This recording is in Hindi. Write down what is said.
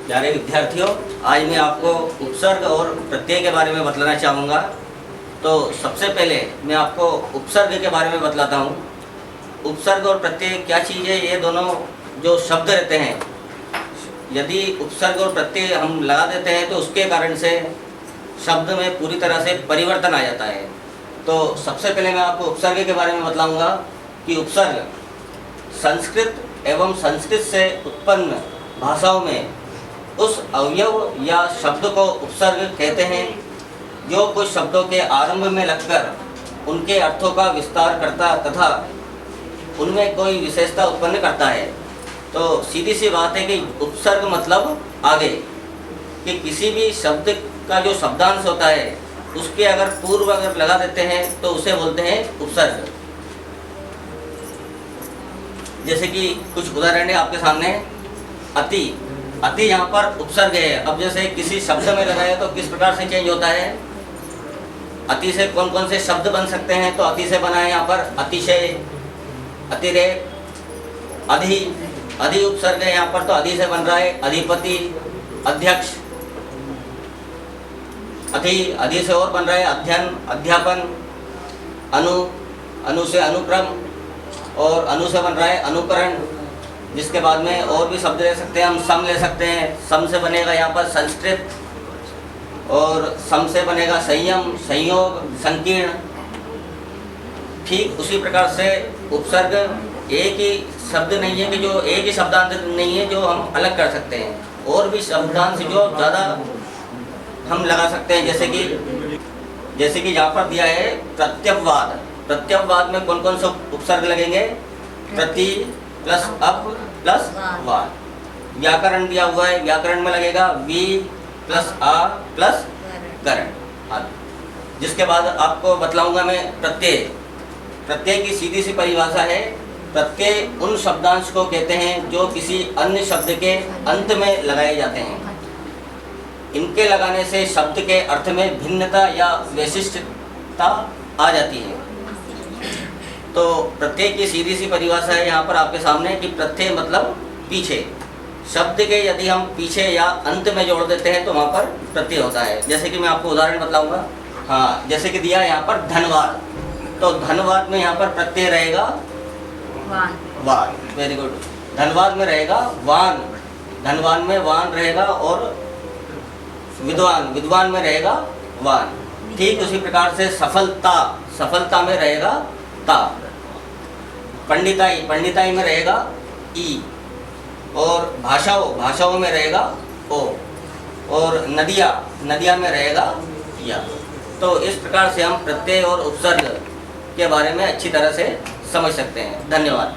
प्यारे विद्यार्थियों, आज मैं आपको उपसर्ग और प्रत्यय के बारे में बतलाना चाहूँगा। तो सबसे पहले मैं आपको उपसर्ग के बारे में बतलाता हूँ। उपसर्ग और प्रत्यय क्या चीज़ है? ये दोनों जो शब्द रहते हैं, यदि उपसर्ग और प्रत्यय हम लगा देते हैं तो उसके कारण से शब्द में पूरी तरह से परिवर्तन आ जाता है। तो सबसे पहले मैं आपको उपसर्ग के बारे में बतलाऊँगा कि उपसर्ग संस्कृत एवं संस्कृत से उत्पन्न भाषाओं में उस अवयव या शब्द को उपसर्ग कहते हैं जो कुछ शब्दों के आरंभ में लगकर उनके अर्थों का विस्तार करता तथा उनमें कोई विशेषता उत्पन्न करता है। तो सीधी सी बात है कि उपसर्ग मतलब आगे, कि किसी भी शब्द का जो शब्दांश होता है उसके अगर पूर्व अगर लगा देते हैं तो उसे बोलते हैं उपसर्ग। जैसे कि कुछ उदाहरण है आपके सामने। अति, अति यहाँ पर उपसर्ग है। अब जैसे किसी शब्द में लगाया तो किस प्रकार से चेंज होता है? अति से कौन कौन से शब्द बन सकते हैं? तो अति से बना है यहाँ पर अतिशय, अतिरेक, अधि, अधि उपसर्ग है यहाँ पर, तो अधि से बन रहा है अधिपति, अध्यक्ष। अधि, अधि से और बन रहा है अध्ययन, अध्यापन। अनु, अनु से अनुक्रम, और अनु से बन रहा है अनुकरण। जिसके बाद में और भी शब्द ले सकते हैं, हम सम ले सकते हैं। सम से बनेगा यहाँ पर संस्कृत, और सम से बनेगा संयम, संयोग, संकीर्ण। ठीक उसी प्रकार से उपसर्ग एक ही शब्द नहीं है कि जो एक ही शब्दांश नहीं है जो हम अलग कर सकते हैं, और भी शब्दांश जो ज़्यादा हम लगा सकते हैं। जैसे कि यहाँ पर दिया है प्रत्ययवाद। प्रत्ययवाद में कौन कौन से उपसर्ग लगेंगे? प्रति प्लस अप प्लस वाद। व्याकरण दिया हुआ है, व्याकरण में लगेगा वी प्लस आ प्लस करण। जिसके बाद आपको बतलाऊंगा मैं प्रत्यय। प्रत्यय की सीधी सी परिभाषा है, प्रत्यय उन शब्दांश को कहते हैं जो किसी अन्य शब्द के अंत में लगाए जाते हैं। इनके लगाने से शब्द के अर्थ में भिन्नता या वैशिष्ट्यता आ जाती है। तो प्रत्यय की सीधी सी परिभाषा है यहाँ पर आपके सामने कि प्रत्यय मतलब पीछे। शब्द के यदि हम पीछे या अंत में जोड़ देते हैं तो वहाँ पर प्रत्यय होता है। जैसे कि मैं आपको उदाहरण बतलाऊंगा। हाँ, जैसे कि दिया यहाँ पर धनवाद, तो धनवाद में यहाँ पर प्रत्यय रहेगा वान। Very good. धनवाद में रहेगा वान, धनवान में वान रहेगा, और विद्वान, विद्वान में रहेगा वान। ठीक उसी प्रकार से सफलता, सफलता में रहेगा ता। पंडिताई, पंडिताई में रहेगा ई, और भाषाओं, भाषाओं में रहेगा ओ, और नदिया, नदिया में रहेगा या। तो इस प्रकार से हम प्रत्यय और उपसर्ग के बारे में अच्छी तरह से समझ सकते हैं। धन्यवाद।